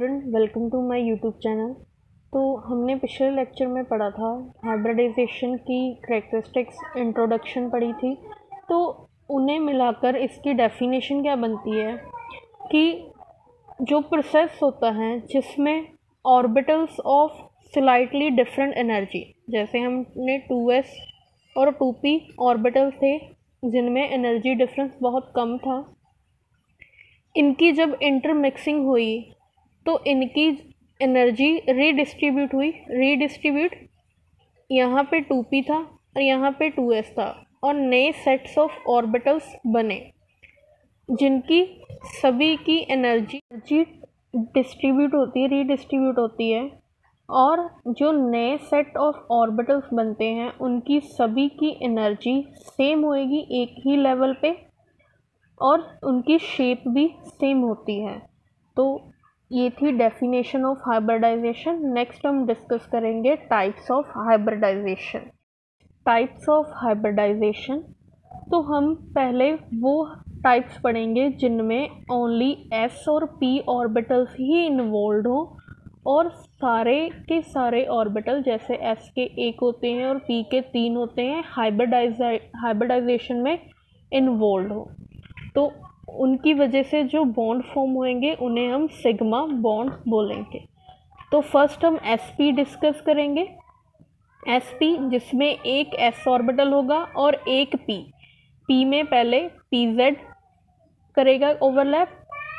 Student, welcome to my YouTube channel. तो हमने पिछले लेक्चर में पढ़ा था हाइब्रिडाइजेशन की कैरेक्टरिस्टिक्स, इंट्रोडक्शन पढ़ी थी। तो उन्हें मिलाकर इसकी डेफिनेशन क्या बनती है कि जो प्रोसेस होता है जिसमें orbitals of slightly different energy, जैसे हमने 2s और 2p ऑर्बिटल थे जिनमें एनर्जी डिफरेंस बहुत कम था, इनकी जब इंटरमिक्सिंग हुई तो इनकी एनर्जी रीडिस्ट्रीब्यूट यहाँ पे 2p था और यहाँ पे 2s था और नए सेट्स ऑफ ऑर्बिटल्स बने जिनकी सभी की एनर्जी रीडिस्ट्रीब्यूट होती है और जो नए सेट ऑफ ऑर्बिटल्स बनते हैं उनकी सभी की एनर्जी सेम होएगी एक ही लेवल पे और उनकी शेप भी सेम होती है। तो ये थी डेफिनेशन ऑफ हाइब्रिडाइजेशन। नेक्स्ट हम डिस्कस करेंगे types of hybridization. Types of hybridization, तो हम पहले वो टाइप्स पढ़ेंगे जिनमें ओनली s और p ऑर्बिटल्स ही इन्वॉल्व हो और सारे के सारे ऑर्बिटल जैसे s के 1 होते हैं और p के 3 होते हैं हाइब्रिडाइजेशन में इन्वॉल्व हो। तो उनकी वजह से जो बॉन्ड फॉर्म होंगे उन्हें हम सिग्मा बॉन्ड बोलेंगे। तो फर्स्ट हम sp डिस्कस करेंगे। sp जिसमें एक s ऑर्बिटल होगा और एक p में पहले pz करेगा ओवरलैप।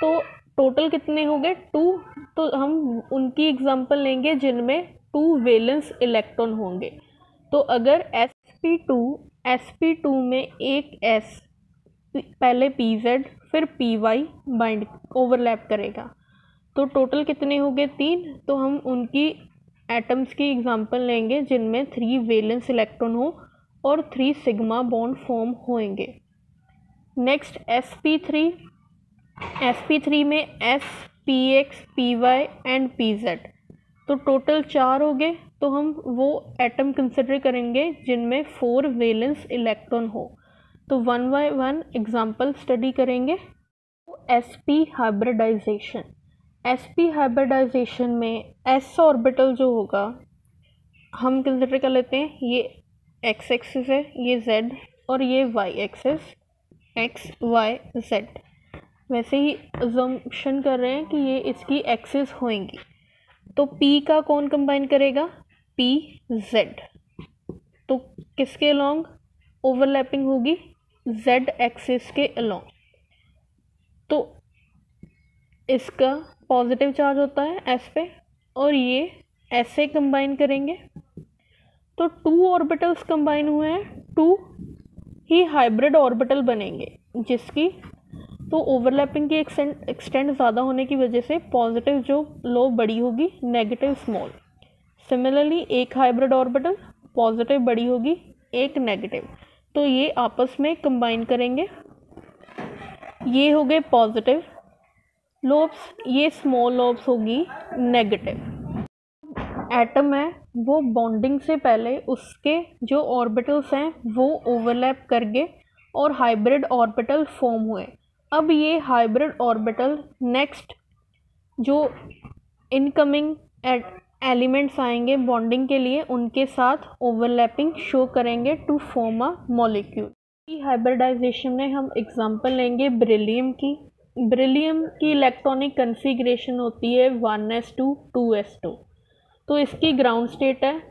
तो टोटल कितने हो गए 2। तो हम उनकी एग्जांपल लेंगे जिनमें 2 वैलेंस इलेक्ट्रॉन होंगे। तो अगर sp2 में एक s पहले pz फिर py बाइंड ओवरलैप करेगा तो टोटल कितने हो गए 3। तो हम उनकी एटम्स की एग्जांपल लेंगे जिनमें 3 वैलेंस इलेक्ट्रॉन हो और 3 सिग्मा बॉन्ड फॉर्म होंगे। नेक्स्ट sp3 में s px py and pz, तो टोटल 4 हो गए। तो हम वो एटम कंसिडर करेंगे जिनमें 4 वैलेंस इलेक्ट्रॉन हो। तो 1 बाय 1 एग्जाम्पल स्टडी करेंगे। sp हाइब्रिडाइजेशन में s ऑर्बिटल जो होगा हम कंसिडर कर लेते हैं, ये x एक्सिस है, ये z और ये y axis x y z। वैसे ही अजम्पशन कर रहे हैं कि ये इसकी एक्सिस होंगी। तो p का कौन कंबाइन करेगा, pz। तो किसके अलोंग ओवरलैपिंग होगी, z एक्सिस के अलोंग। तो इसका पॉजिटिव चार्ज होता है s पे और ये ऐसे कंबाइन करेंगे। तो 2 ऑर्बिटल्स कंबाइन हुए हैं, 2 ही हाइब्रिड ऑर्बिटल बनेंगे जिसकी तो ओवरलैपिंग की एक्सटेंट ज़्यादा होने की वजह से पॉजिटिव जो लो बड़ी होगी, नेगेटिव स्मॉल। सिमिलरली एक हाइब्रिड ऑर्बिटल पॉजिटिव बड़ी होगी, एक नेगेटिव। तो ये आपस में कंबाइन करेंगे। ये हो गए पॉजिटिव लोब्स, ये स्मॉल लोब्स होगी नेगेटिव। एटम है वो बॉन्डिंग से पहले उसके जो ऑर्बिटल्स हैं वो ओवरलैप कर गए और हाइब्रिड ऑर्बिटल फॉर्म हुए। अब ये हाइब्रिड ऑर्बिटल नेक्स्ट जो इनकमिंग एलिमेंट्स आएंगे बॉन्डिंग के लिए उनके साथ ओवरलैपिंग शो करेंगे to form a molecule. Hybridization में हम एग्जांपल लेंगे बेरिलियम की। बेरिलियम की इलेक्ट्रॉनिक कन्फिग्रेशन होती है 1s2 2s2। तो इसकी ग्राउंड स्टेट है,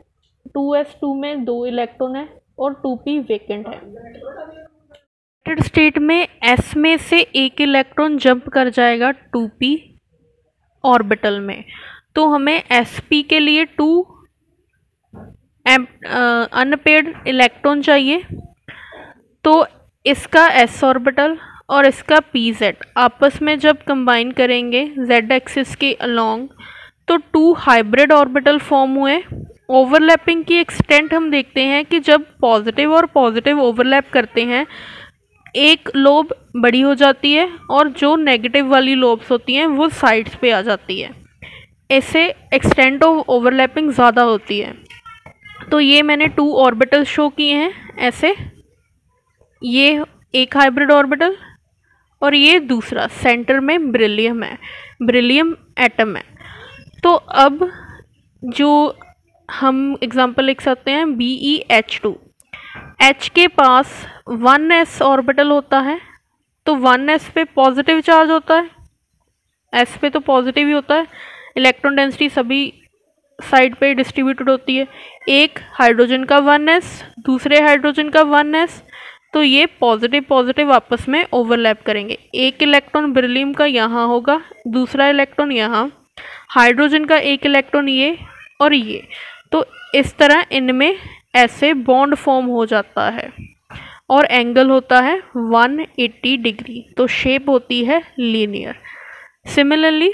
2s2 में 2 इलेक्ट्रॉन है और 2p वेकेंट है। स्टेट में s में से एक इलेक्ट्रॉन जंप कर जाएगा 2p ऑर्बिटल में। तो हमें sp के लिए 2 अनपेयर्ड इलेक्ट्रॉन चाहिए। तो इसका s ऑर्बिटल और इसका pz आपस में जब कंबाइन करेंगे z एक्सिस के अलोंग तो 2 हाइब्रिड ऑर्बिटल फॉर्म हुए। ओवरलैपिंग की एक्सटेंट हम देखते हैं कि जब पॉजिटिव और पॉजिटिव ओवरलैप करते हैं एक लोब बड़ी हो जाती है और जो नेगेटिव वाली लोब्स होती हैं वो साइड्स पे आ जाती है। ऐसे एक्सटेंट ऑफ ओवरलैपिंग ज़्यादा होती है। तो ये मैंने 2 ऑर्बिटल शो किए हैं ऐसे, ये एक हाइब्रिड ऑर्बिटल और ये दूसरा सेंटर में बेरिलियम है, बेरिलियम एटम है। तो अब जो हम एग्जांपल लिख सकते हैं BeH2, H के पास 1s ऑर्बिटल होता है, तो 1s पे पॉजिटिव चार्ज होता है, s पे तो पॉजिटिव ही होता है, इलेक्ट्रॉन डेंसिटी सभी साइड पे डिस्ट्रीब्यूटेड होती है। एक हाइड्रोजन का 1s, दूसरे हाइड्रोजन का 1s, तो ये पॉजिटिव पॉजिटिव आपस में ओवरलैप करेंगे। एक इलेक्ट्रॉन बेरिलियम का यहाँ होगा, दूसरा इलेक्ट्रॉन यहाँ, हाइड्रोजन का एक इलेक्ट्रॉन ये और ये, तो इस तरह इनमें ऐसे बॉन्ड फॉर्म हो जाता है और एंगल होता है 180 डिग्री, तो शेप होती है linear. Similarly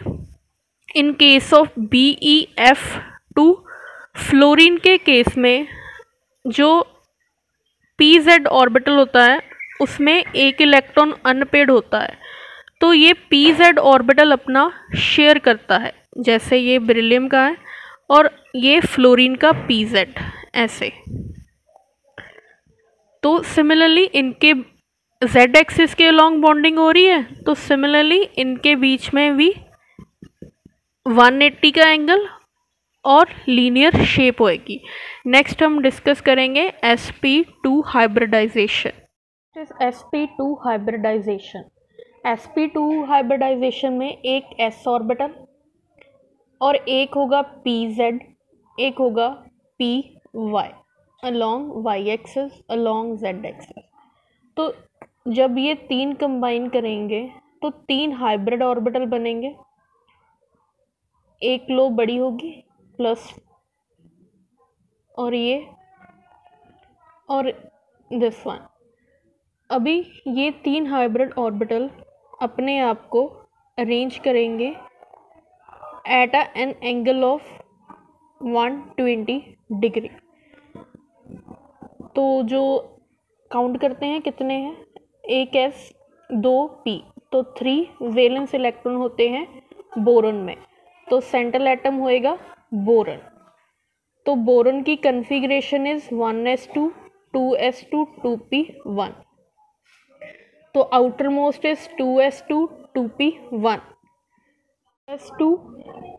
in case of BeF2, fluorine के केस में जो PZ ऑर्बिटल होता है उसमें एक इलेक्ट्रॉन अनपेड होता है, तो ये PZ ऑर्बिटल अपना शेयर करता है, जैसे ये बेरिलियम का है और ये फ्लोरीन का PZ ऐसे। तो सिमिलरली इनके Z एक्सिस के अलॉन्ग बॉन्डिंग हो रही है, तो सिमिलरली इनके बीच में भी 180 का एंगल और लीनियर शेप होएगी। नेक्स्ट हम डिस्कस करेंगे sp2 hybridisation. sp2 hybridisation, sp2 hybridisation में एक s ऑर्बिटल और एक होगा PZ, एक होगा PY along y axis along z axis. तो जब ये तीन कंबाइन करेंगे तो तीन हाइब्रिड ऑर्बिटल बनेंगे, एक लो बड़ी होगी प्लस और ये और दिस वन। अभी ये तीन हाइब्रिड ऑर्बिटल अपने आप को अरेंज करेंगे at an angle of 120 degree. तो जो काउंट करते हैं कितने हैं, एक S 2 P, तो 3 वैलेंस इलेक्ट्रॉन होते हैं बोरॉन में, तो सेंट्रल एटम होएगा बोरॉन। तो बोरॉन की configuration is 1s2 2s2 2p1, तो outer most is 2s2 2p1 s2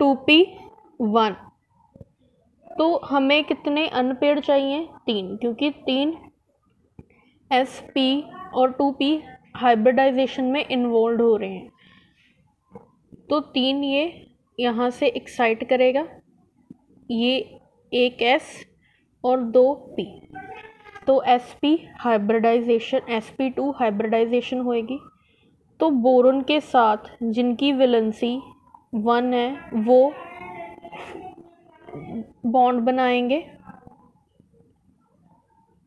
2p1। तो हमें कितने अनपेड चाहिए, 3, क्योंकि 3 sp और 2p हाइब्रिडाइजेशन में इन्वॉल्व हो रहे हैं, तो 3 ये यहाँ से एक्साइट करेगा, ये एक s और 2 p, तो sp हाइब्रिडाइजेशन sp2 हाइब्रिडाइजेशन होएगी। तो बोरॉन के साथ जिनकी वैलेंसी 1 है वो बॉन्ड बनाएंगे,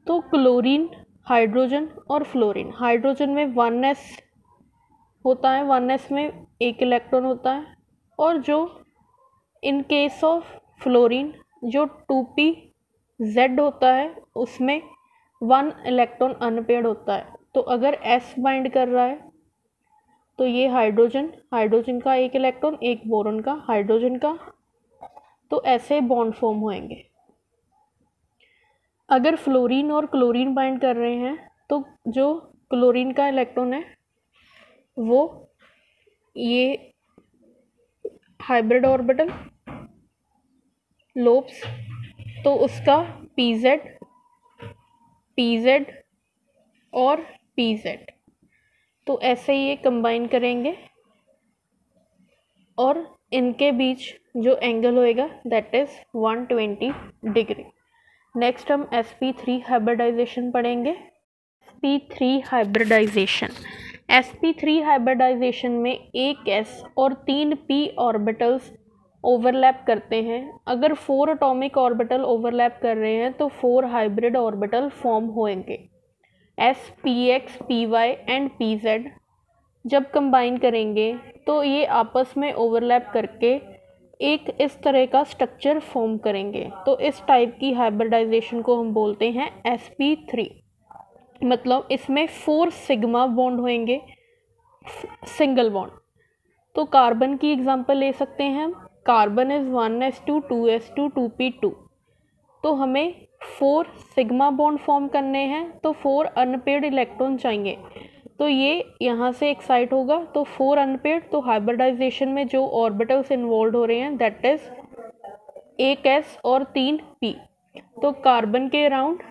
तो क्लोरीन, हाइड्रोजन और फ्लोरीन। हाइड्रोजन में 1s होता है, 1s में एक इलेक्ट्रॉन होता है, और जो इन केस ऑफ फ्लोरीन जो 2pZ होता है उसमें 1 इलेक्ट्रॉन अनपेड होता है। तो अगर S बाइंड कर रहा है तो ये हाइड्रोजन का एक इलेक्ट्रॉन, एक बोरॉन का, हाइड्रोजन का, तो ऐसे बॉन्ड फॉर्म होंगे। अगर फ्लोरीन और क्लोरीन बाइंड कर रहे हैं तो जो क्लोरीन का इलेक्ट्रॉन है वो ये हाइब्रिड ऑर्बिटल लोब्स, तो उसका PZ और PZ, तो ऐसे ये कंबाइन करेंगे और इनके बीच जो एंगल होएगा दैट इज 120 डिग्री। नेक्स्ट हम sp3 हाइब्रिडाइजेशन पढ़ेंगे। sp3 हाइब्रिडाइजेशन में एक s और 3 p ऑर्बिटल्स ओवरलैप करते हैं। अगर 4 एटॉमिक ऑर्बिटल ओवरलैप कर रहे हैं तो 4 हाइब्रिड ऑर्बिटल फॉर्म होंगे। s, px, py and pz जब कंबाइन करेंगे तो ये आपस में ओवरलैप करके एक इस तरह का स्ट्रक्चर फॉर्म करेंगे। तो इस टाइप की हाइब्रिडाइजेशन को हम बोलते हैं sp3। मतलब इसमें 4 सिग्मा बॉन्ड होंगे, सिंगल बॉन्ड। तो कार्बन की एग्जांपल ले सकते हैं हम, carbon is 1s2 2s2 2p2, तो हमें 4 सिग्मा बॉन्ड फॉर्म करने हैं, तो 4 अनपेड इलेक्ट्रॉन चाहिए। तो ये यहाँ से एक्साइट होगा, तो 4 अनपेयर्ड, तो हाइब्रिडाइजेशन में जो ऑर्बिटल्स इन्वॉल्व हो रहे हैं दैट इज 1 s और 3 p। तो कार्बन के अराउंड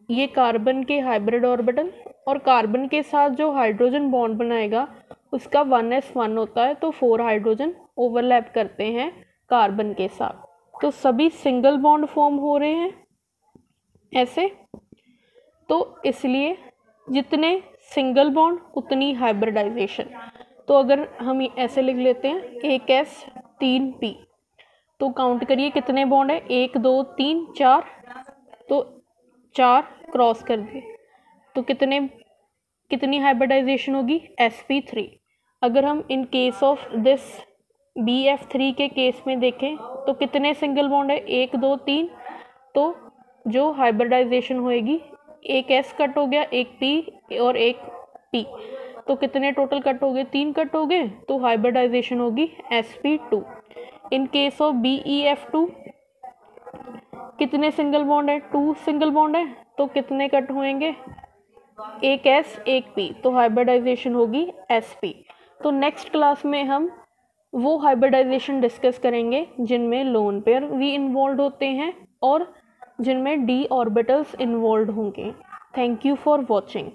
ये कार्बन के हाइब्रिड ऑर्बिटल, और कार्बन के साथ जो हाइड्रोजन बॉन्ड बनाएगा उसका 1s1 होता है, तो 4 हाइड्रोजन ओवरलैप करते हैं कार्बन के साथ, तो सभी सिंगल बॉन्ड फॉर्म हो रहे हैं ऐसे। तो इसलिए जितने सिंगल बॉन्ड उतनी हाइब्रिडाइजेशन। तो अगर हम ऐसे लिख लेते हैं 1 s 3 p, तो काउंट करिए कितने बॉन्ड है, 1 2 3 4, तो 4 क्रॉस कर दिए, तो कितनी हाइब्रिडाइजेशन होगी, sp3। अगर हम in case of this bf3 के केस में देखें तो कितने सिंगल बॉन्ड है, 1 2 3, तो जो हाइब्रिडाइजेशन होएगी, एक s कट हो गया, एक p और एक p, तो कितने टोटल कट हो गए, 3 कट हो गए, तो हाइब्रिडाइजेशन होगी sp2। In case of bef2 कितने सिंगल बॉन्ड है, 2 सिंगल बॉन्ड है, तो कितने कट होंगे, एक s एक p, तो हाइब्रिडाइजेशन होगी sp। तो नेक्स्ट क्लास में हम वो हाइब्रिडाइजेशन डिस्कस करेंगे जिनमें लोन पेयर भी इन्वॉल्व होते हैं और जिनमें d ऑर्बिटल्स इन्वॉल्व होंगे। Thank you for watching.